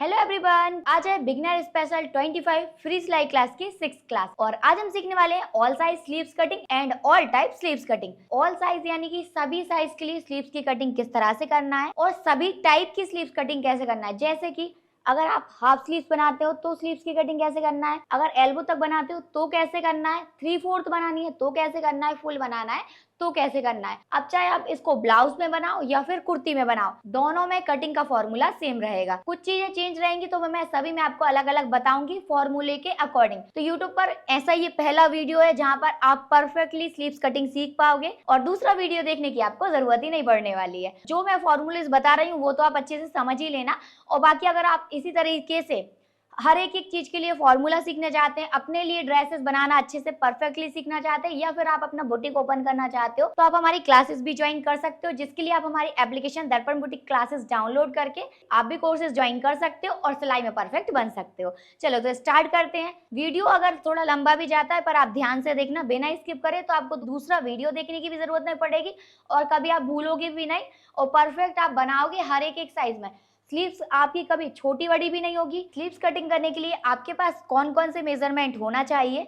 Hello everyone, आज है beginner special 25 free सिलाई क्लास की 6th क्लास और आज हम सीखने वाले हैं all size sleeves cutting and all type sleeves cutting. All size यानी कि सभी साइज के लिए स्लीव्स की कटिंग किस तरह से करना है और सभी टाइप की स्लीव्स कटिंग कैसे करना है। जैसे कि अगर आप हाफ स्लीव्स बनाते हो तो स्लीव्स की कटिंग कैसे करना है, अगर एल्बो तक बनाते हो तो कैसे करना है, 3/4 बनानी है तो कैसे करना है, फुल बनाना है तो कैसे करना है। अब चाहे आप इसको ब्लाउज में बनाओ या फिर कुर्ती में बनाओ, दोनों में कटिंग का फॉर्मूला सेम रहेगा। कुछ चीजें चेंज रहेंगी तो मैं सभी में आपको अलग अलग बताऊंगी फॉर्मूले के अकॉर्डिंग। तो यूट्यूब पर ऐसा ये पहला वीडियो है जहां पर आप परफेक्टली स्लीव्स कटिंग सीख पाओगे और दूसरा वीडियो देखने की आपको जरूरत ही नहीं पड़ने वाली है। जो मैं फॉर्मूले बता रही हूँ वो तो आप अच्छे से समझ ही लेना और बाकी अगर आप इसी तरीके से हर एक चीज के लिए फॉर्मूला सीखना चाहते हैं, अपने लिए ड्रेसेस बनाना अच्छे से परफेक्टली सीखना चाहते हैं या फिर आप अपना बुटीक ओपन करना चाहते हो तो आप हमारी क्लासेस भी ज्वाइन कर सकते हो, जिसके लिए आप हमारी एप्लीकेशन दर्पण बुटीक क्लासेस डाउनलोड करके आप भी कोर्सेज ज्वाइन कर सकते हो और सिलाई में परफेक्ट बन सकते हो। चलो तो स्टार्ट करते हैं। वीडियो अगर थोड़ा लंबा भी जाता है पर आप ध्यान से देखना, बिना स्किप करे तो आपको दूसरा वीडियो देखने की भी जरूरत नहीं पड़ेगी और कभी आप भूलोगे भी नहीं और परफेक्ट आप बनाओगे हर एक साइज में। स्लीव्स आपकी कभी छोटी बड़ी भी नहीं होगी। स्लीव्स कटिंग करने के लिए आपके पास कौन कौन से मेजरमेंट होना चाहिए,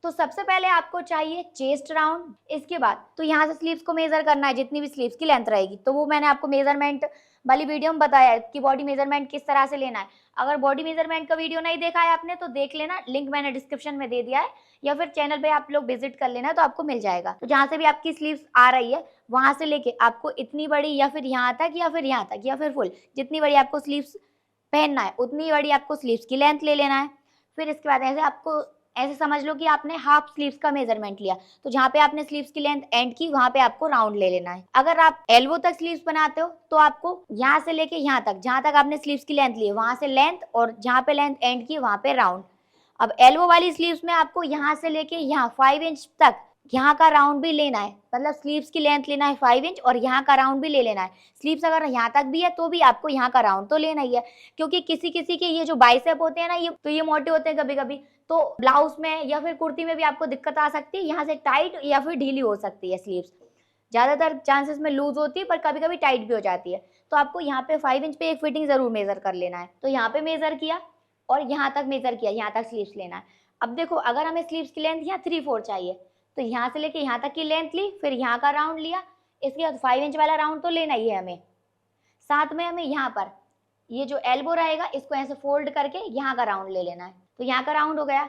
तो सबसे पहले आपको चाहिए चेस्ट राउंड। इसके बाद तो यहाँ से स्लीव्स को मेजर करना है, जितनी भी स्लीव्स की लेंथ रहेगी तो वो मैंने आपको मेजरमेंट वाली वीडियो में बताया है कि बॉडी मेजरमेंट किस तरह से लेना है। अगर बॉडी मेजरमेंट का वीडियो नहीं देखा है आपने तो देख लेना, लिंक मैंने डिस्क्रिप्शन में दे दिया है या फिर चैनल पे आप लोग विजिट कर लेना तो आपको मिल जाएगा। तो जहाँ से भी आपकी स्लीव्स आ रही है वहां से लेके आपको इतनी बड़ी या फिर यहाँ तक या फिर यहाँ तक या फिर फुल, जितनी बड़ी आपको स्लीव्स पहनना है उतनी बड़ी आपको स्लीव्स की लेंथ ले लेना है। फिर इसके बाद ऐसे आपको ऐसे समझ लो कि आपने हाफ स्लीव्स का मेजरमेंट लिया तो जहाँ पे आपने स्लीव्स की लेंथ एंड की वहां पे आपको राउंड ले लेना है। अगर आप एल्बो तक स्लीव्स बनाते हो तो आपको यहाँ से लेके यहाँ तक, जहाँ तक आपने स्लीव्स की लेंथ ली है वहां से लेंथ और जहाँ पे लेंथ एंड की वहां पे राउंड। अब एल्बो वाली स्लीव्स में आपको यहाँ से लेके यहाँ 5 इंच तक यहाँ का राउंड भी लेना है, मतलब स्लीव्स की लेंथ लेना है 5 इंच और यहाँ का राउंड भी ले लेना है। स्लीव्स अगर यहाँ तक भी है तो भी आपको यहाँ का राउंड तो लेना ही है, क्योंकि किसी किसी के ये जो बाइसेप होते हैं ना ये मोटे होते हैं कभी कभी, तो ब्लाउज में या फिर कुर्ती में भी आपको दिक्कत आ सकती है, यहाँ से टाइट या फिर ढीली हो सकती है स्लीव्स। ज्यादातर चांसेस में लूज होती है पर कभी कभी टाइट भी हो जाती है। तो आपको यहाँ पे 5 इंच पे एक फिटिंग जरूर मेजर कर लेना है। तो यहाँ पे मेजर किया और यहाँ तक मेजर किया, यहाँ तक स्लीव्स लेना है। अब देखो अगर हमें स्लीव्स की लेंथ यहाँ 3/4 चाहिए तो यहाँ से लेके यहाँ तक की लेंथ ली, फिर यहाँ का राउंड लिया, इसके बाद 5 इंच वाला राउंड तो लेना ही है हमें। साथ में हमें यहाँ पर ये जो एल्बो रहेगा इसको ऐसे फोल्ड करके यहाँ का राउंड ले लेना है। तो यहाँ का राउंड हो गया,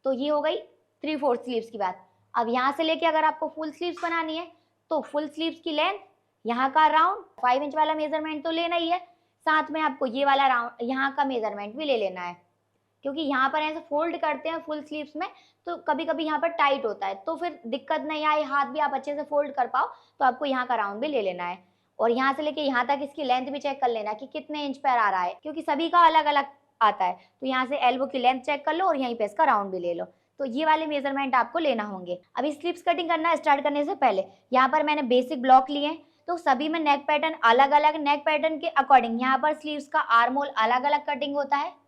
तो ये हो गई 3/4 स्लीव्स की बात। अब यहाँ से लेके अगर आपको फुल स्लीव्स बनानी है तो फुल स्लीव्स की लेंथ, यहाँ का राउंड, 5 इंच वाला मेजरमेंट तो लेना ही है, साथ में आपको ये वाला राउंड यहाँ का मेजरमेंट भी ले लेना है, क्योंकि यहाँ पर ऐसे फोल्ड करते हैं फुल स्लीव्स में तो कभी कभी यहाँ पर टाइट होता है, तो फिर दिक्कत नहीं आए, हाथ भी आप अच्छे से फोल्ड कर पाओ, तो आपको यहाँ का राउंड भी ले लेना है। और यहाँ से लेके यहाँ तक इसकी लेंथ भी चेक कर लेना कि कितने इंच पर आ रहा है, क्योंकि सभी का अलग अलग आता है। तो यहाँ से एल्बो की लेंथ चेक कर लो और यहीं पे इसका राउंड भी ले लो। तो ये वाले मेजरमेंट आपको लेना होंगे। अभी स्लीव्स कटिंग करना स्टार्ट करने से पहले यहाँ पर मैंने बेसिक ब्लॉक लिए हैं, तो सभी में नेक पैटर्न अलग अलग, नेक पैटर्न के अकॉर्डिंग यहाँ पर स्लीव्स का आर्म होल अलग अलग कटिंग होता है।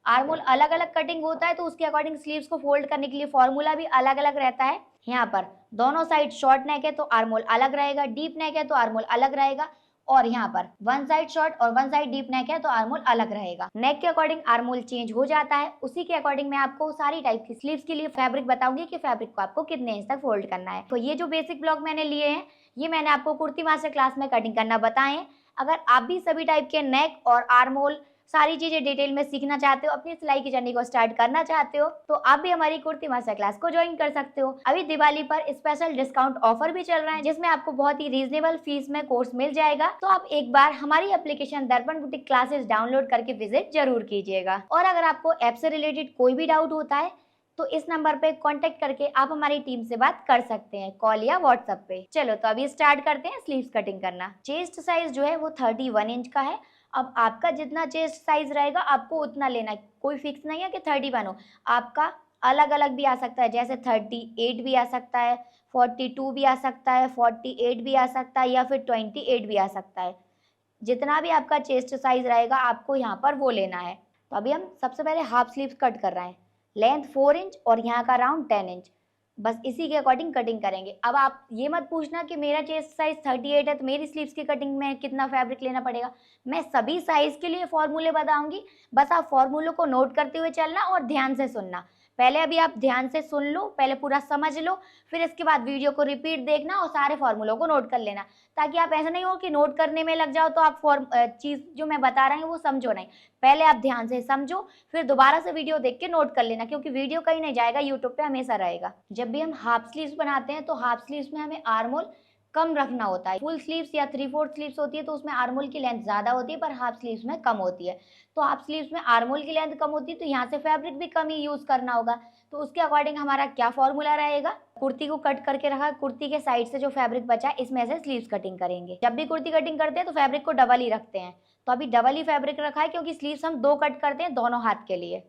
आर्म होल अलग अलग कटिंग होता है तो उसके अकॉर्डिंग स्लीव्स को फोल्ड करने के लिए फॉर्मूला भी अलग अलग रहता है। यहाँ पर दोनों साइड शॉर्ट नेक है तो आर्म होल अलग रहेगा, डीप नेक है तो आर्म होल अलग रहेगा, और यहाँ पर वन साइड शॉर्ट और वन साइड डीप नेक है तो आर्म होल अलग रहेगा। नेक के अकॉर्डिंग आर्म होल चेंज हो जाता है, उसी के अकॉर्डिंग मैं आपको सारी टाइप की स्लीव्स के लिए फैब्रिक बताऊंगी कि फैब्रिक को आपको कितने इंच तक फोल्ड करना है। तो ये जो बेसिक ब्लॉक मैंने लिए हैं ये मैंने आपको कुर्ती मास्टर क्लास में कटिंग करना बताए हैं। अगर आप भी सभी टाइप के नेक और आर्म होल सारी चीजें डिटेल में सीखना चाहते हो, अपनी सिलाई की जर्नी को स्टार्ट करना चाहते हो, तो आप भी हमारी कुर्ती मास्टर क्लास को ज्वाइन कर सकते हो। अभी दिवाली पर स्पेशल डिस्काउंट ऑफर भी चल रहा है जिसमें आपको बहुत ही रीजनेबल फीस में कोर्स मिल जाएगा। तो आप एक बार हमारी एप्लीकेशन दर्पण बुटीक क्लासेस डाउनलोड करके विजिट जरूर कीजिएगा। और अगर आपको ऐप से रिलेटेड कोई भी डाउट होता है तो इस नंबर पे कांटेक्ट करके आप हमारी टीम से बात कर सकते हैं, कॉल या व्हाट्सएप पे। चलो तो अभी स्टार्ट करते हैं स्लीव्स कटिंग करना। चेस्ट साइज जो है वो 31 इंच का है। अब आपका जितना चेस्ट साइज रहेगा आपको उतना लेना है, कोई फिक्स नहीं है कि 31 हो, आपका अलग अलग भी आ सकता है, जैसे 38 भी आ सकता है, 42 भी आ सकता है, 48 भी आ सकता है या फिर 28 भी आ सकता है। जितना भी आपका चेस्ट साइज रहेगा आपको यहाँ पर वो लेना है। तो अभी हम सबसे पहले हाफ स्लीव्स कट कर रहे हैं। लेंथ 4 इंच और यहाँ का राउंड 10 इंच। बस इसी के अकॉर्डिंग कटिंग करेंगे। अब आप ये मत पूछना कि मेरा चेस्ट साइज 38 है तो मेरी स्लीव्स की कटिंग में कितना फैब्रिक लेना पड़ेगा। मैं सभी साइज के लिए फॉर्मूले बताऊंगी, बस आप फॉर्मूलों को नोट करते हुए चलना और ध्यान से सुनना। पहले अभी आप ध्यान से सुन लो, पहले पूरा समझ लो, फिर इसके बाद वीडियो को रिपीट देखना और सारे फॉर्मूलों को नोट कर लेना, ताकि आप ऐसा नहीं हो कि नोट करने में लग जाओ तो आप चीज जो मैं बता रही हूँ वो समझो नहीं। पहले आप ध्यान से समझो, फिर दोबारा से वीडियो देख के नोट कर लेना, क्योंकि वीडियो कहीं नहीं जाएगा, यूट्यूब पे हमेशा रहेगा। जब भी हम हाफ स्लीव्स बनाते हैं तो हाफ स्लीव्स में हमें आर्म होल कम रखना होता है। फुल स्लीव्स या 3/4 स्लीव्स होती है तो उसमें आर्म होल की लेंथ ज्यादा होती है, पर हाफ स्लीव्स में कम होती है। तो हाफ स्लीव्स में आर्म होल की लेंथ कम होती है तो यहाँ से फैब्रिक भी कम ही यूज करना होगा। तो उसके अकॉर्डिंग हमारा क्या फॉर्मूला रहेगा, कुर्ती को कट करके रखा, कुर्ती के साइड से जो फैब्रिक बचा इसमें से स्लीव्स कटिंग करेंगे। जब भी कुर्ती कटिंग करते हैं तो फैब्रिक को डबल ही रखते हैं, तो अभी डबल ही फैब्रिक रखा है, क्योंकि स्लीव्स हम 2 कट करते हैं दोनों हाथ के लिए।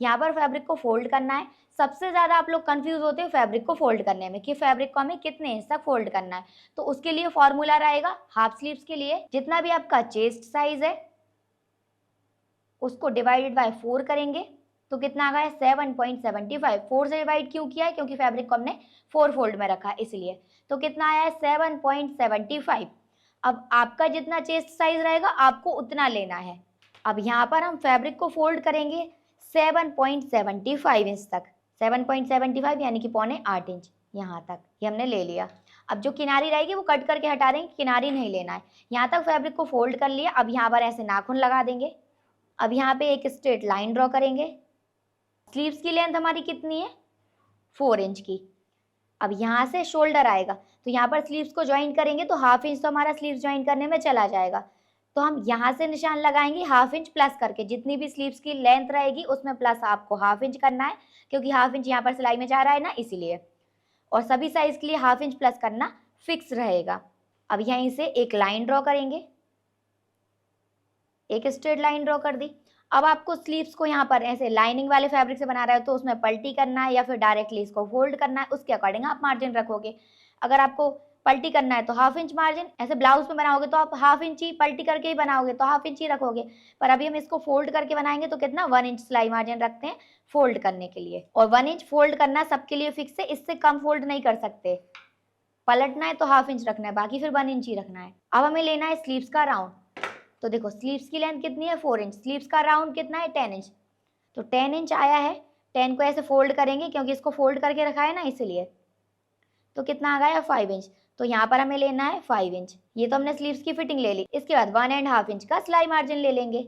यहाँ पर फैब्रिक को फोल्ड करना है। सबसे ज्यादा आप लोग कंफ्यूज होते हैं फैब्रिक को फोल्ड करने में कि फैब्रिक को हमें कितने इंच तक फोल्ड करना है। तो उसके लिए फॉर्मूला रहेगा हाफ स्लीव्स के लिए जितना भी आपका चेस्ट साइज है उसको डिवाइडेड बाय 4 करेंगे तो कितना आ गया 7.75। 4 से डिवाइड क्यों किया है, क्योंकि फैब्रिक को हमने 4 फोल्ड में रखा है इसलिए। तो कितना आया है 7.75। अब आपका जितना चेस्ट साइज रहेगा आपको उतना लेना है। अब यहाँ पर हम फैब्रिक को फोल्ड करेंगे 7.75 इंच तक। 7.75 यानी कि 7.25 इंच यहाँ तक ये हमने ले लिया। अब जो किनारी रहेगी वो कट करके हटा देंगे, किनारी नहीं लेना है। यहाँ तक फैब्रिक को फोल्ड कर लिया। अब यहाँ पर ऐसे नाखून लगा देंगे। अब यहाँ पे एक स्ट्रेट लाइन ड्रॉ करेंगे। स्लीव्स की लेंथ हमारी कितनी है 4 इंच की। अब यहाँ से शोल्डर आएगा तो यहाँ पर स्लीव्स को ज्वाइन करेंगे तो हाफ इंच तो हमारा स्लीव्स ज्वाइन करने में चला जाएगा। तो हम यहाँ से निशान लगाएंगे हाफ इंच प्लस करके, जितनी भी स्लीव्स की लेंथ रहेगी उसमें प्लस आपको हाफ इंच करना है, क्योंकि हाफ इंच यहाँ पर सिलाई में जा रहा है ना इसीलिए। और सभी साइज के लिए हाफ इंच प्लस करना फिक्स रहेगा। अब यहीं से एक लाइन ड्रॉ करेंगे, एक स्ट्रेट लाइन ड्रॉ कर दी। अब आपको स्लीव्स को यहाँ पर ऐसे लाइनिंग वाले फैब्रिक से बना रहे हो तो उसमें पलटी करना है या फिर डायरेक्टली इसको फोल्ड करना है, उसके अकॉर्डिंग आप मार्जिन रखोगे। अगर आपको पलटी करना है तो हाफ इंच मार्जिन, ऐसे ब्लाउज में बनाओगे तो आप हाफ इंच ही पलटी करके ही बनाओगे तो हाफ इंच ही रखोगे। पर अभी हम इसको फोल्ड करके बनाएंगे तो कितना 1 इंच सिलाई मार्जिन रखते हैं फोल्ड करने के लिए। और 1 इंच फोल्ड करना सबके लिए फिक्स है, इससे कम फोल्ड नहीं कर सकते। पलटना है तो हाफ इंच रखना है, बाकी फिर 1 इंच ही रखना है। अब हमें लेना है स्लीव्स का राउंड। तो देखो स्लीव्स की लेंथ कितनी है 4 इंच, स्लीव्स का राउंड कितना है 10 इंच। तो 10 इंच आया है। 10 को ऐसे फोल्ड करेंगे क्योंकि इसको फोल्ड करके रखा है ना इसलिए। तो कितना आ गया 5 इंच। तो यहाँ पर हमें लेना है 5 इंच। ये तो हमने स्लीव्स की फिटिंग ले ली। इसके बाद 1.5 इंच का सिलाई मार्जिन ले लेंगे।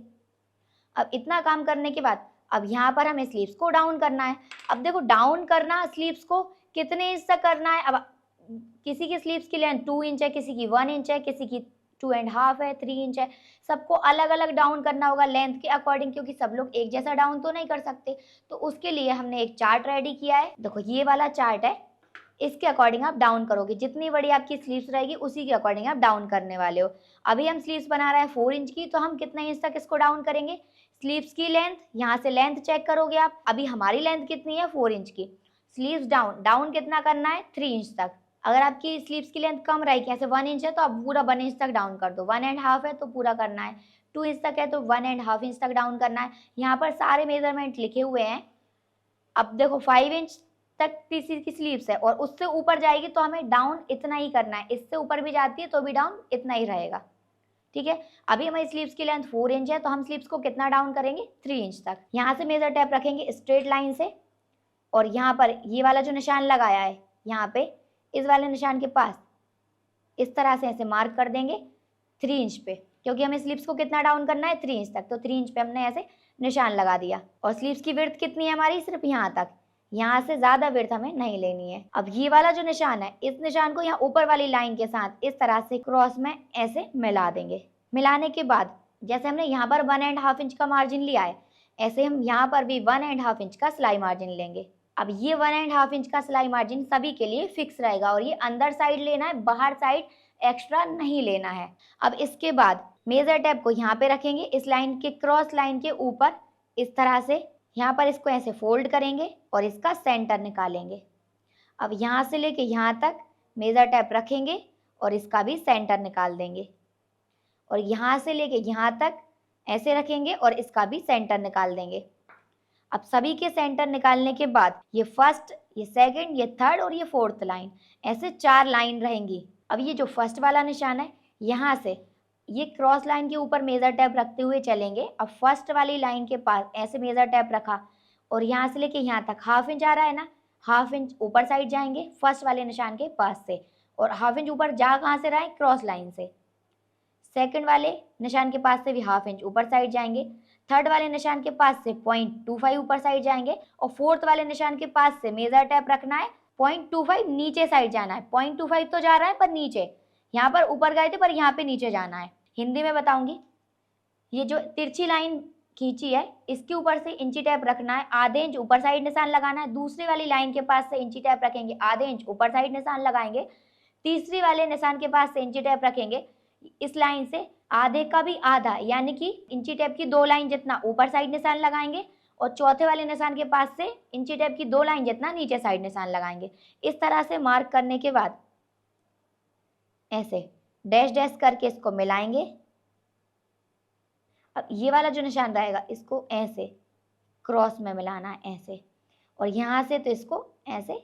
अब इतना काम करने के बाद अब यहाँ पर हमें स्लीव्स को डाउन करना है। अब देखो डाउन करना स्लीव्स को कितने इंच तक करना है। अब किसी की स्लीव्स की लेंथ 2 इंच है, किसी की 1 इंच है, किसी की 2.5 है, 3 इंच है। सबको अलग अलग डाउन करना होगा लेंथ के अकॉर्डिंग, क्योंकि सब लोग एक जैसा डाउन तो नहीं कर सकते। तो उसके लिए हमने एक चार्ट रेडी किया है। देखो ये वाला चार्ट है, इसके अकॉर्डिंग आप डाउन करोगे। जितनी बड़ी आपकी स्लीव्स रहेगी उसी के अकॉर्डिंग आप डाउन करने वाले हो। अभी हम स्लीव्स बना रहे हैं 4 इंच की, तो हम कितने इंच तक इसको डाउन करेंगे। स्लीव्स की लेंथ यहाँ से लेंथ चेक करोगे आप। अभी हमारी लेंथ कितनी है 4 इंच की। स्लीव्स डाउन, डाउन कितना करना है 3 इंच तक। अगर आपकी स्लीव्स की लेंथ कम रहेगी, जैसे 1 इंच है तो आप पूरा 1 इंच तक डाउन कर दो। 1.5 है तो पूरा करना है। 2 इंच तक है तो 1.5 इंच तक डाउन करना है। यहाँ पर सारे मेजरमेंट लिखे हुए हैं। अब देखो 5 इंच तक किसी की स्लीव्स है और उससे ऊपर जाएगी तो हमें डाउन इतना ही करना है। इससे ऊपर भी जाती है तो भी डाउन इतना ही रहेगा, ठीक है। अभी हमारी स्लीव्स की लेंथ 4 इंच है तो हम स्लीव्स को कितना डाउन करेंगे 3 इंच तक। यहाँ से मेजर टेप रखेंगे स्ट्रेट लाइन से, और यहाँ पर ये वाला जो निशान लगाया है यहाँ पे इस वाले निशान के पास इस तरह से ऐसे मार्क कर देंगे 3 इंच पे, क्योंकि हमें स्लीव्स को कितना डाउन करना है 3 इंच तक। तो 3 इंच पे हमने ऐसे निशान लगा दिया। और स्लीव्स की विड्थ कितनी है हमारी सिर्फ यहाँ तक, यहाँ से ज्यादा विड्थ हमें नहीं लेनी है। अब ये वाला जो निशान है इस निशान को यहाँ ऊपर वाली लाइन के साथ इस तरह से क्रॉस में ऐसे मिला देंगे। मिलाने के बाद जैसे हमने यहाँ पर 1.5 इंच का मार्जिन लिया है, ऐसे हम यहाँ पर भी 1.5 इंच का सिलाई मार्जिन लेंगे। अब ये 1.5 इंच का सिलाई मार्जिन सभी के लिए फिक्स रहेगा, और ये अंदर साइड लेना है, बाहर साइड एक्स्ट्रा नहीं लेना है। अब इसके बाद मेजर टेप को यहाँ पे रखेंगे, इस लाइन के क्रॉस लाइन के ऊपर इस तरह से यहाँ पर इसको ऐसे फोल्ड करेंगे और इसका सेंटर निकालेंगे। अब यहाँ से लेके यहाँ तक मेजर टेप रखेंगे और इसका भी सेंटर निकाल देंगे, और यहाँ से लेके यहाँ तक ऐसे रखेंगे और इसका भी सेंटर निकाल देंगे। अब सभी के सेंटर निकालने के बाद ये फर्स्ट ये सेकंड, ये थर्ड और ये फोर्थ लाइन, ऐसे 4 लाइन रहेंगी। अब ये जो फर्स्ट वाला निशान है, यहाँ से ये क्रॉस लाइन के ऊपर मेजर टैप रखते हुए चलेंगे। अब फर्स्ट वाली लाइन के पास ऐसे मेजर टैप रखा और यहाँ से लेके यहाँ तक हाफ इंच आ रहा है ना, हाफ इंच ऊपर साइड जाएंगे फर्स्ट वाले निशान के पास से, और हाफ इंच ऊपर जा कहाँ से रहा है, क्रॉस लाइन से। सेकंड वाले निशान के पास से भी हाफ इंच ऊपर साइड जाएंगे, थर्ड वाले निशान के पास से 0.25 ऊपर साइड जाएंगे, और फोर्थ वाले निशान के पास से मेजर टैप रखना है, 0.25 नीचे साइड जाना है। 0.25 तो जा रहा है पर नीचे, यहाँ पर ऊपर गए थे पर यहाँ पे नीचे जाना है। हिंदी में बताऊंगी, ये जो तिरछी लाइन खींची है इसके ऊपर से इंची टैप रखना है, आधे इंच ऊपर साइड निशान लगाना है। दूसरी वाली लाइन के पास से इंची टैप रखेंगे, आधे इंच ऊपर साइड निशान लगाएंगे। तीसरी वाले निशान के पास से इंची टैप रखेंगे, इस लाइन से आधे का भी आधा यानी कि इंची टैप की 2 लाइन जितना ऊपर साइड निशान लगाएंगे, और चौथे वाले निशान के पास से इंची टैप की 2 लाइन जितना नीचे साइड निशान लगाएंगे। इस तरह से मार्क करने के बाद ऐसे डैश डैश करके इसको मिलाएंगे। अब ये वाला जो निशान रहेगा इसको ऐसे क्रॉस में मिलाना है ऐसे, और यहाँ से तो इसको ऐसे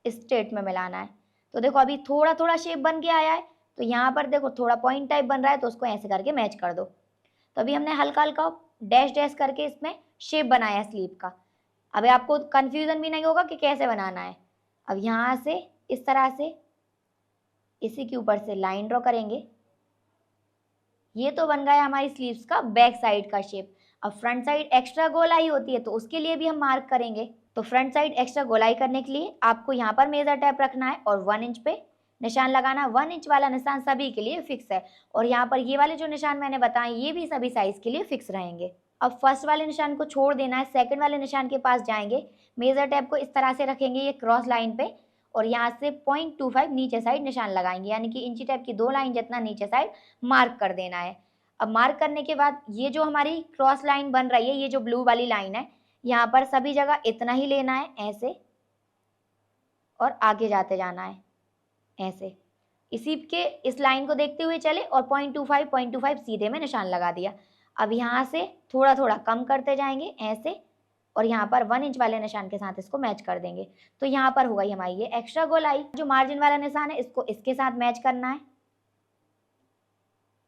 स्ट्रेट में मिलाना है। तो देखो अभी थोड़ा थोड़ा शेप बन के आया है, तो यहाँ पर देखो थोड़ा पॉइंट टाइप बन रहा है, तो उसको ऐसे करके मैच कर दो। तो अभी हमने हल्का हल्का डैश डैश करके इसमें शेप बनाया है स्लीव का। अभी आपको कंफ्यूजन भी नहीं होगा कि कैसे बनाना है। अब यहाँ से इस तरह से इसी के ऊपर से लाइन ड्रॉ करेंगे। ये तो बन गया हमारी स्लीव्स का बैक साइड का शेप। अब फ्रंट साइड एक्स्ट्रा गोलाई होती है तो उसके लिए भी हम मार्क करेंगे। तो फ्रंट साइड एक्स्ट्रा गोलाई करने के लिए आपको यहाँ पर मेजर टैप रखना है और 1 इंच पे निशान लगाना। 1 इंच वाला निशान सभी के लिए फिक्स है, और यहाँ पर ये वाले जो निशान मैंने बताए ये भी सभी साइज के लिए फिक्स रहेंगे। अब फर्स्ट वाले निशान को छोड़ देना है, सेकंड वाले निशान के पास जाएंगे, मेजर टैप को इस तरह से रखेंगे ये क्रॉस लाइन पे, और यहाँ से 0.25 नीचे साइड निशान लगाएंगे, यानी कि इंची टैप की 2 लाइन जितना नीचे साइड मार्क कर देना है। अब मार्क करने के बाद ये जो हमारी क्रॉस लाइन बन रही है, ये जो ब्लू वाली लाइन है, यहाँ पर सभी जगह इतना ही लेना है ऐसे, और आगे जाते जाना है ऐसे। इसी के इस लाइन को देखते हुए चले और 0.25 सीधे में निशान लगा दिया। अब यहाँ से थोड़ा थोड़ा कम करते जाएंगे ऐसे, और यहाँ पर 1 इंच वाले निशान के साथ इसको मैच कर देंगे। तो यहाँ पर होगा हमारी ये एक्स्ट्रा गोलाई। जो मार्जिन वाला निशान है इसको इसके साथ मैच करना है।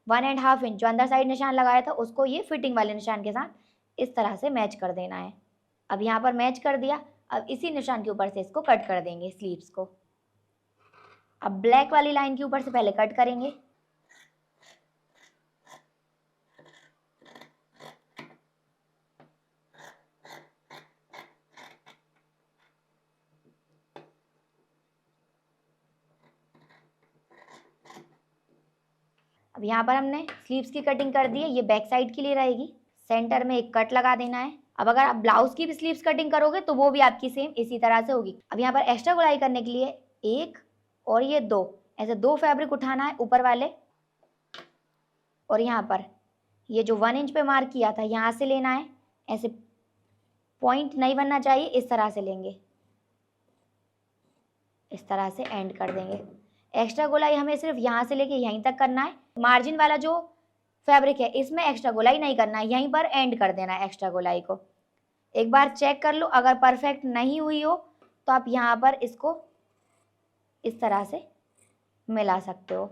1.5 इंच जो अंदर साइड निशान लगाया था उसको ये फिटिंग वाले निशान के साथ इस तरह से मैच कर देना है। अब यहाँ पर मैच कर दिया। अब इसी निशान के ऊपर से इसको कट कर देंगे स्लीव्स को। अब ब्लैक वाली लाइन के ऊपर से पहले कट करेंगे। अब यहाँ पर हमने स्लीव्स की कटिंग कर दी है, ये बैक साइड के लिए रहेगी। सेंटर में एक कट लगा देना है। अब अगर आप ब्लाउज की भी स्लीव्स कटिंग करोगे तो वो भी आपकी सेम इसी तरह से होगी। अब यहाँ पर एक्स्ट्रा गोलाई करने के लिए 1 और ये 2 ऐसे 2 फैब्रिक उठाना है ऊपर वाले, और यहाँ पर ये जो 1 इंच पे मार्क किया था यहाँ से लेना है। ऐसे पॉइंट नहीं बनना चाहिए, इस तरह से लेंगे, इस तरह से एंड कर देंगे। एक्स्ट्रा गोलाई हमें सिर्फ यहाँ से लेके यहीं तक करना है। मार्जिन वाला जो फैब्रिक है इसमें एक्स्ट्रा गोलाई नहीं करना है, यहीं पर एंड कर देना है एक्स्ट्रा गोलाई को। एक बार चेक कर लो, अगर परफेक्ट नहीं हुई हो तो आप यहाँ पर इसको इस तरह से मिला सकते हो।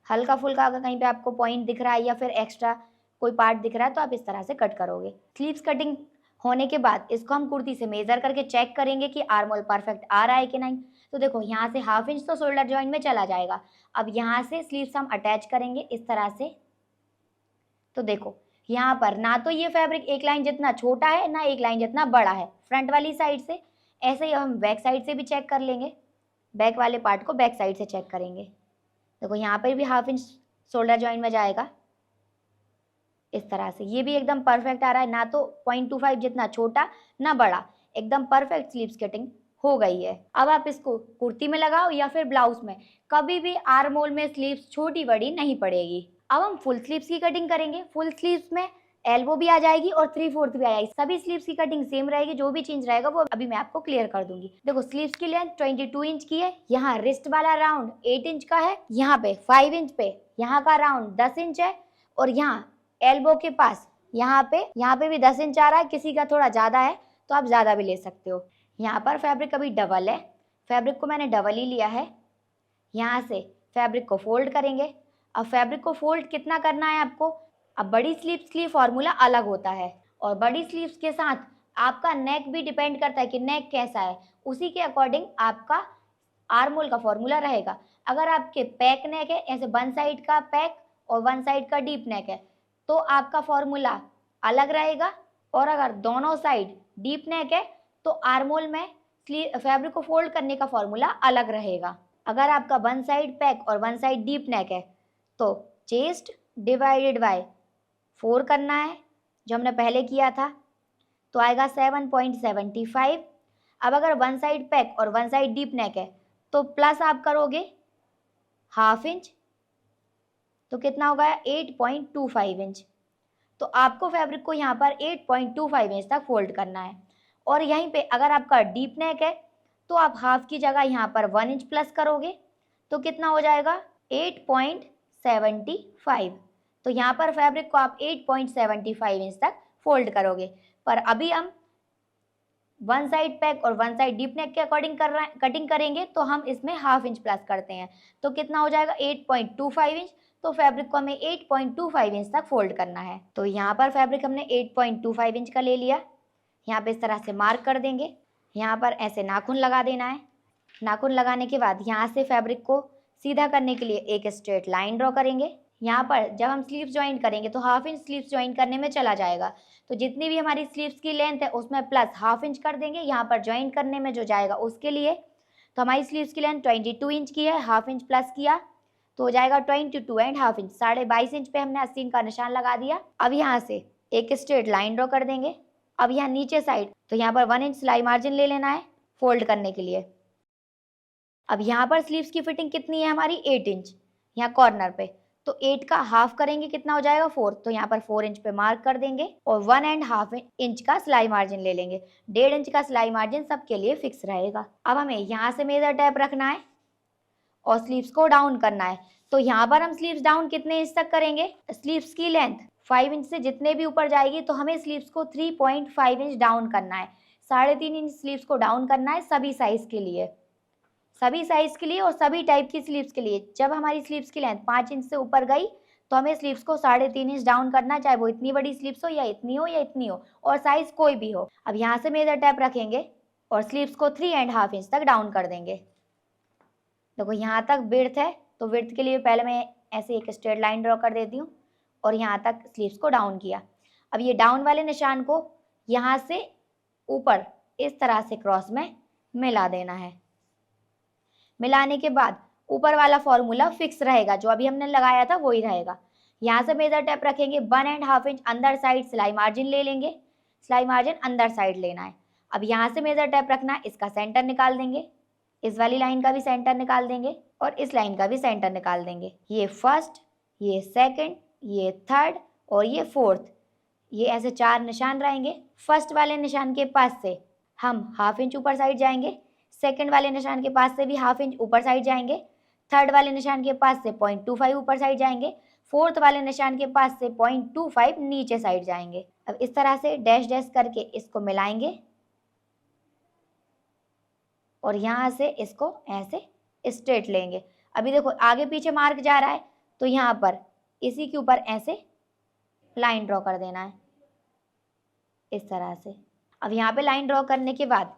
हल्का फुल्का अगर कहीं पे आपको पॉइंट दिख रहा है या फिर एक्स्ट्रा कोई पार्ट दिख रहा है तो आप इस तरह से कट करोगे। स्लीव्स कटिंग होने के बाद इसको हम कुर्ती से मेजर करके चेक करेंगे कि आर्म होल परफेक्ट आ रहा है कि नहीं। तो देखो यहाँ से हाफ इंच तो शोल्डर जॉइंट में चला जाएगा। अब यहाँ से स्लीव्स हम अटैच करेंगे इस तरह से। तो देखो यहाँ पर ना तो ये फैब्रिक एक लाइन जितना छोटा है ना एक लाइन जितना बड़ा है फ्रंट वाली साइड से। ऐसे ही हम बैक साइड से भी चेक कर लेंगे, बैक वाले पार्ट को बैक साइड से चेक करेंगे। देखो यहाँ पर भी हाफ इंच शोल्डर जॉइंट में जाएगा इस तरह से। ये भी एकदम परफेक्ट आ रहा है, ना तो 0.25 जितना छोटा ना बड़ा, एकदम परफेक्ट स्लीव्स कटिंग हो गई है। अब आप इसको कुर्ती में लगाओ या फिर ब्लाउज में, कभी भी आर्म होल में स्लीव्स छोटी बड़ी नहीं पड़ेगी। अब हम फुल स्लीव्स की कटिंग करेंगे। फुल स्लीव्स में एल्बो भी आ जाएगी और 3/4 भी आ जाएगी। सभी स्लीव्स की कटिंग सेम रहेगी, जो भी चेंज रहेगा वो अभी मैं आपको क्लियर कर दूंगी। देखो स्लीव्स की लेंथ 22 इंच की है। यहाँ रिस्ट वाला राउंड 8 इंच का है, यहाँ पे 5 इंच पे यहाँ का राउंड 10 इंच है, और यहाँ एल्बो के पास यहाँ पे भी 10 इंच आ रहा है। किसी का थोड़ा ज्यादा है तो आप ज्यादा भी ले सकते हो। यहाँ पर फैब्रिक अभी डबल है, फैब्रिक को मैंने डबल ही लिया है। यहाँ से फैब्रिक को फोल्ड करेंगे। अब फैब्रिक को फोल्ड कितना करना है आपको, अब बड़ी स्लीव्स के लिए फॉर्मूला अलग होता है और बड़ी स्लीव्स के साथ आपका नेक भी डिपेंड करता है कि नेक कैसा है, उसी के अकॉर्डिंग आपका आर्म होल का फॉर्मूला रहेगा। अगर आपके पैक नेक है, ऐसे वन साइड का पैक और वन साइड का डीप नेक है, तो आपका फॉर्मूला अलग रहेगा। और अगर दोनों साइड डीप नेक है तो आर्म होल में फैब्रिक को फोल्ड करने का फॉर्मूला अलग रहेगा। अगर आपका वन साइड पैक और वन साइड डीप नेक है तो चेस्ट डिवाइडेड बाय 4 करना है, जो हमने पहले किया था, तो आएगा 7.75। अब अगर वन साइड पैक और वन साइड डीप नेक है तो प्लस आप करोगे ½ इंच, तो कितना होगा 8.25 इंच। तो आपको फैब्रिक को यहाँ पर 8.25 इंच तक फोल्ड करना है। और यहीं पे अगर आपका डीप नेक है तो आप हाफ की जगह यहाँ पर 1 इंच प्लस करोगे, तो कितना हो जाएगा 8.75। तो यहाँ पर फैब्रिक को आप 8.75 इंच तक फोल्ड करोगे। पर अभी हम वन साइड पैक और वन साइड डीप नेक के अकॉर्डिंग कटिंग करेंगे, तो हम इसमें ½ इंच प्लस करते हैं, तो कितना हो जाएगा 8.25 इंच। तो फैब्रिक को हमें 8.25 इंच तक फोल्ड करना है। तो यहाँ पर फैब्रिक हमने 8.25 इंच का ले लिया। यहाँ पे इस तरह से मार्क कर देंगे, यहाँ पर ऐसे नाखून लगा देना है। नाखून लगाने के बाद यहाँ से फैब्रिक को सीधा करने के लिए एक स्ट्रेट लाइन ड्रॉ करेंगे। यहाँ पर जब हम स्लीव्स ज्वाइन करेंगे तो ½ इंच स्लीव्स ज्वाइन करने में चला जाएगा, तो जितनी भी हमारी स्लीव्स की लेंथ है उसमें प्लस ½ इंच कर देंगे यहाँ पर ज्वाइन करने में जो जाएगा उसके लिए। तो हमारी स्लीव्स की लेंथ 22 इंच की है, ½ इंच प्लस किया तो हो जाएगा 22.5 इंच। 22.5 इंच पे हमने आस्तीन का निशान लगा दिया। अब यहाँ से एक स्ट्रेट लाइन ड्रॉ कर देंगे। अब यहाँ नीचे साइड तो यहाँ पर 1 इंच सिलाई मार्जिन ले लेना है फोल्ड करने के लिए। अब यहाँ पर स्लीव्स की फिटिंग कितनी है हमारी 8 इंच, यहाँ कॉर्नर पे, तो 8 का हाफ करेंगे कितना हो जाएगा 4, तो यहाँ पर 4 इंच पे मार्क कर देंगे और 1.5 इंच का सिलाई मार्जिन ले लेंगे। 1.5 इंच का सिलाई मार्जिन सबके लिए फिक्स रहेगा। अब हमें यहाँ से मेजर टैप रखना है और स्लीव्स को डाउन करना है। तो यहाँ पर हम स्लीव्स डाउन कितने इंच तक करेंगे, स्लीव्स की लेंथ 5 इंच से जितने भी ऊपर जाएगी तो हमें स्लीव्स को 3.5 इंच डाउन करना है। 3.5 इंच स्लीव्स को डाउन करना है सभी साइज के लिए, सभी साइज के लिए और सभी टाइप की स्लीव्स के लिए। जब हमारी स्लीव्स की लेंथ 5 इंच से ऊपर गई तो हमें स्लीव्स को 3.5 इंच डाउन करना है, चाहे वो इतनी बड़ी स्लीव्स हो या इतनी हो या इतनी हो, और साइज कोई भी हो। अब यहाँ से मेजर टैप रखेंगे और स्लीव्स को 3.5 इंच तक डाउन कर देंगे। देखो यहाँ तक विड्थ है, तो विड्थ के लिए पहले मैं ऐसे एक स्ट्रेट लाइन ड्रॉ कर देती हूँ और यहाँ तक स्लीव्स को डाउन किया। अब ये डाउन वाले निशान को यहाँ से ऊपर इस तरह से क्रॉस में मिला देना है। मिलाने के बाद ऊपर वाला फॉर्मूला फिक्स रहेगा, जो अभी हमने लगाया था वही रहेगा। यहाँ से मेजर टैप रखेंगे, 1.5 इंच अंदर साइड सिलाई मार्जिन ले लेंगे, सिलाई मार्जिन अंदर साइड लेना है। अब यहाँ से मेजर टैप रखना है, इसका सेंटर निकाल देंगे, इस वाली लाइन का भी सेंटर निकाल देंगे और इस लाइन का भी सेंटर निकाल देंगे। ये फर्स्ट, ये सेकंड, ये थर्ड और ये फोर्थ, ये ऐसे 4 निशान रहेंगे। फर्स्ट वाले निशान के पास से हम ½ इंच ऊपर साइड जाएंगे, सेकंड वाले निशान के पास से भी ½ इंच ऊपर साइड जाएंगे, थर्ड वाले निशान के पास से 0.25 ऊपर साइड जाएंगे, फोर्थ वाले निशान के पास से 0.25 नीचे साइड जाएंगे। अब इस तरह से डैश डैश करके इसको मिलाएंगे और यहाँ से इसको ऐसे स्ट्रेट लेंगे। अभी देखो आगे पीछे मार्क जा रहा है, तो यहाँ पर इसी के ऊपर ऐसे लाइन ड्रॉ कर देना है इस तरह से। अब यहाँ पे लाइन ड्रॉ करने के बाद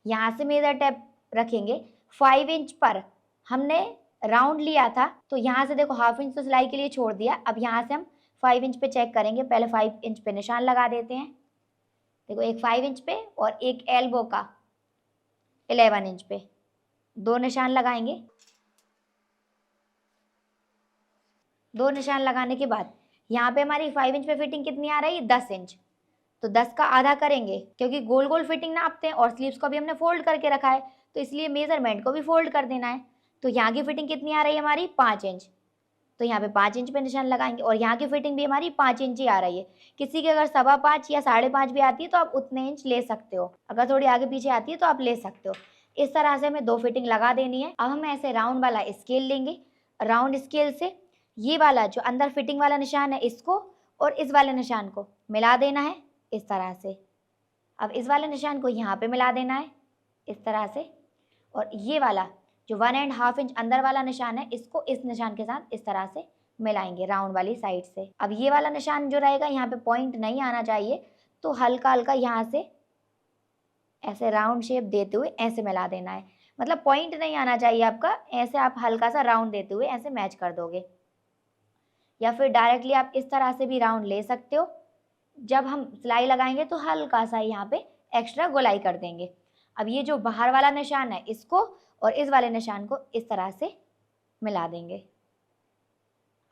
यहाँ से मेजर टेप रखेंगे। 5 इंच पर हमने राउंड लिया था, तो यहाँ से देखो ½ इंच तो सिलाई के लिए छोड़ दिया। अब यहाँ से हम 5 इंच पे चेक करेंगे। पहले 5 इंच पे निशान लगा देते हैं। देखो एक 5 इंच पे और एक एल्बो का 11 इंच पे 2 निशान लगाएंगे। 2 निशान लगाने के बाद यहाँ पे हमारी 5 इंच पे फिटिंग कितनी आ रही है 10 इंच, तो 10 का आधा करेंगे, क्योंकि गोल गोल फिटिंग नापते हैं और स्लीव्स को भी हमने फोल्ड करके रखा है, तो इसलिए मेजरमेंट को भी फोल्ड कर देना है। तो यहाँ की फिटिंग कितनी आ रही है हमारी 5 इंच, तो यहाँ पे 5 इंच पे निशान लगाएंगे और यहाँ की फिटिंग भी हमारी 5 इंच ही आ रही है। किसी की अगर 5.25 या 5.5 भी आती है तो आप उतने इंच ले सकते हो, अगर थोड़ी आगे पीछे आती है तो आप ले सकते हो। इस तरह से हमें 2 फिटिंग लगा देनी है। अब हम ऐसे राउंड वाला स्केल लेंगे, राउंड स्केल से ये वाला जो अंदर फिटिंग वाला निशान है इसको और इस वाले निशान को मिला देना है इस तरह से। अब इस वाले निशान को यहाँ पे मिला देना है इस तरह से। और ये वाला जो 1.5 इंच अंदर वाला निशान है, इसको इस निशान के साथ इस तरह से मिलाएंगे राउंड वाली साइड से। अब ये वाला निशान जो रहेगा, यहाँ पे पॉइंट नहीं आना चाहिए, तो हल्का हल्का यहाँ से ऐसे राउंड शेप देते हुए ऐसे मिला देना है। मतलब पॉइंट नहीं आना चाहिए आपका, ऐसे आप हल्का सा राउंड देते हुए ऐसे मैच कर दोगे। या फिर डायरेक्टली आप इस तरह से भी राउंड ले सकते हो। जब हम सिलाई लगाएंगे तो हल्का सा यहाँ पे एक्स्ट्रा गोलाई कर देंगे। अब ये जो बाहर वाला निशान है, इसको और इस वाले निशान को इस तरह से मिला देंगे।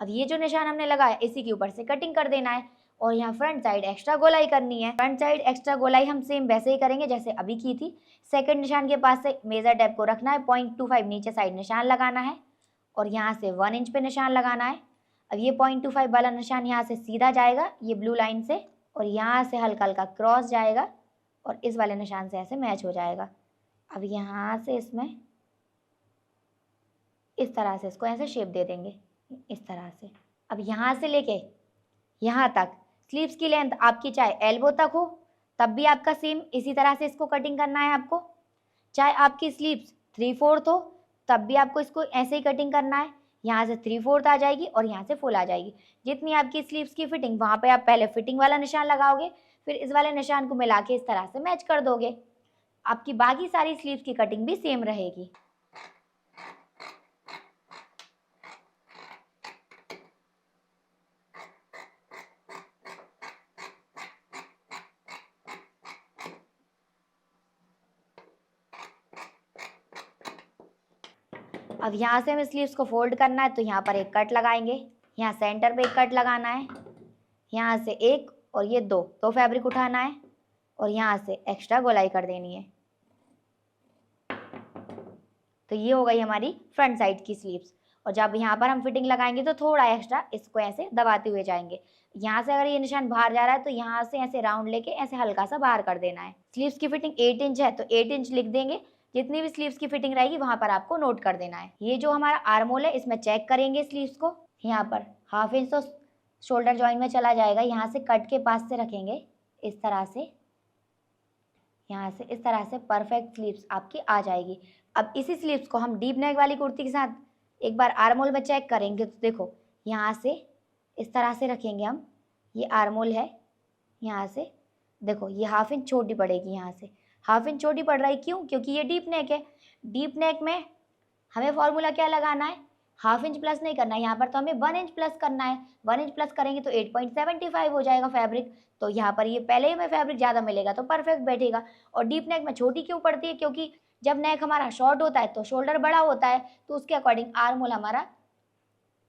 अब ये जो निशान हमने लगाया, इसी के ऊपर से कटिंग कर देना है और यहाँ फ्रंट साइड एक्स्ट्रा गोलाई करनी है। फ्रंट साइड एक्स्ट्रा गोलाई हम सेम वैसे ही करेंगे जैसे अभी की थी। सेकंड निशान के पास से मेजर टेप को रखना है, 0.25 नीचे साइड निशान लगाना है और यहाँ से 1 इंच पे निशान लगाना है। अब ये 0.25 वाला निशान यहाँ से सीधा जाएगा ये ब्लू लाइन से, और यहाँ से हल्का हल्का क्रॉस जाएगा और इस वाले निशान से ऐसे मैच हो जाएगा। अब यहाँ से इसमें इस तरह से इसको ऐसे शेप दे देंगे, इस तरह से। अब यहाँ से लेके यहाँ तक स्लीव्स की लेंथ आपकी चाहे एल्बो तक हो, तब भी आपका सेम इसी तरह से इसको कटिंग करना है आपको। चाहे आपकी स्लीव्स 3/4 हो, तब भी आपको इसको ऐसे ही कटिंग करना है। यहाँ से 3/4 आ जाएगी और यहाँ से फुल आ जाएगी। जितनी आपकी स्लीव्स की फिटिंग, वहाँ पे आप पहले फिटिंग वाला निशान लगाओगे, फिर इस वाले निशान को मिला के इस तरह से मैच कर दोगे। आपकी बाकी सारी स्लीव्स की कटिंग भी सेम रहेगी। अब यहाँ से हमें स्लीव्स को फोल्ड करना है, तो यहाँ पर एक कट लगाएंगे, यहाँ सेंटर पे एक कट लगाना है, यहाँ से एक और ये दो फैब्रिक उठाना है और यहाँ से एक्स्ट्रा गोलाई कर देनी है। तो ये हो गई हमारी फ्रंट साइड की स्लीव्स। और जब यहाँ पर हम फिटिंग लगाएंगे तो थोड़ा एक्स्ट्रा इसको ऐसे दबाते हुए जाएंगे। यहाँ से अगर ये निशान बाहर जा रहा है तो यहाँ से ऐसे राउंड लेके ऐसे हल्का सा बाहर कर देना है। स्लीव्स की फिटिंग 8 इंच है तो 8 इंच लिख देंगे। जितनी भी स्लीव्स की फिटिंग रहेगी वहां पर आपको नोट कर देना है। ये जो हमारा आर्मोल है, इसमें चेक करेंगे स्लीव्स को। यहाँ पर 1/2 इंच तो शोल्डर जॉइंट में चला जाएगा, यहाँ से कट के पास से रखेंगे इस तरह से। यहाँ से इस तरह से परफेक्ट स्लीव्स आपकी आ जाएगी। अब इसी स्लीव्स को हम डीप नेक वाली कुर्ती के साथ एक बार आर्मोल में चेक करेंगे। तो देखो यहाँ से इस तरह से रखेंगे हम, ये आर्मोल है, यहाँ से देखो ये 1/2 इंच छोटी पड़ेगी। यहाँ से 1/2 इंच छोटी पड़ रहा है, क्यों? क्योंकि ये डीप नेक है। डीप नेक में हमें फॉर्मूला क्या लगाना है, 1/2 इंच प्लस नहीं करना है, यहाँ पर तो हमें 1 इंच प्लस करना है। 1 इंच प्लस करेंगे तो 8.75 हो जाएगा फैब्रिक। तो यहाँ पर ये पहले ही हमें फैब्रिक ज़्यादा मिलेगा तो परफेक्ट बैठेगा। और डीप नेक में छोटी क्यों पड़ती है, क्योंकि जब नेक हमारा शॉर्ट होता है तो शोल्डर बड़ा होता है, तो उसके अकॉर्डिंग आर्मोल हमारा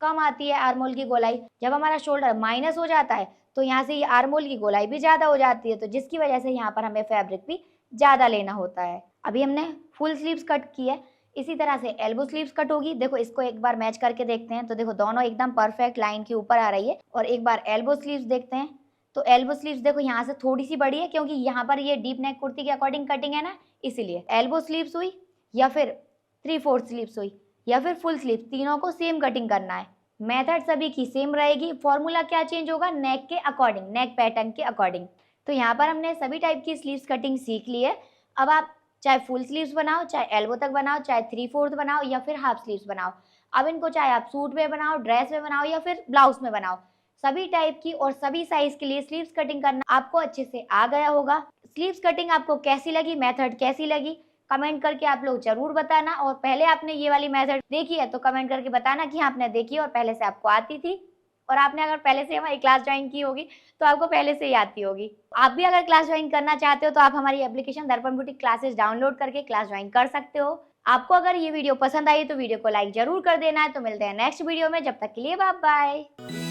कम आती है। आर्मोल की गोलाई जब हमारा शोल्डर माइनस हो जाता है तो यहाँ से ये आर्मोल की गोलाई भी ज़्यादा हो जाती है, तो जिसकी वजह से यहाँ पर हमें फैब्रिक भी ज़्यादा लेना होता है। अभी हमने फुल स्लीव्स कट की है, इसी तरह से एल्बो स्लीव्स कट होगी। देखो इसको एक बार मैच करके देखते हैं। तो देखो दोनों एकदम परफेक्ट लाइन के ऊपर आ रही है। और एक बार एल्बो स्लीव्स देखते हैं। तो एल्बो स्लीव्स देखो यहाँ से थोड़ी सी बड़ी है, क्योंकि यहाँ पर ये डीप नेक कुर्ती के अकॉर्डिंग कटिंग है ना, इसीलिए एल्बो स्लीव्स हुई या फिर 3/4 स्लीव्स हुई या फिर फुल स्लीव्स, तीनों को सेम कटिंग करना है। मेथड सभी की सेम रहेगी। फॉर्मूला क्या चेंज होगा, नेक के अकॉर्डिंग, नेक पैटर्न के अकॉर्डिंग। तो यहाँ पर हमने सभी टाइप की स्लीव्स कटिंग सीख ली है। अब आप चाहे फुल स्लीव्स बनाओ, चाहे एल्बो तक बनाओ, चाहे 3/4 बनाओ या फिर हाफ स्लीव्स बनाओ। अब इनको चाहे आप सूट में बनाओ, ड्रेस में बनाओ या फिर ब्लाउज में बनाओ, सभी टाइप की और सभी साइज के लिए स्लीव्स कटिंग करना आपको अच्छे से आ गया होगा। स्लीव्स कटिंग आपको कैसी लगी, मेथड कैसी लगी, कमेंट करके आप लोग जरूर बताना। और पहले आपने ये वाली मेथड देखी है तो कमेंट करके बताना कि आपने देखी और पहले से आपको आती थी। और आपने अगर पहले से हमारी क्लास ज्वाइन की होगी तो आपको पहले से ही आती होगी। आप भी अगर क्लास ज्वाइन करना चाहते हो तो आप हमारी एप्लीकेशन दर्पण बुटीक क्लासेस डाउनलोड करके क्लास ज्वाइन कर सकते हो। आपको अगर ये वीडियो पसंद आई तो वीडियो को लाइक जरूर कर देना है। तो मिलते हैं नेक्स्ट वीडियो में, जब तक के लिए बाय बाय।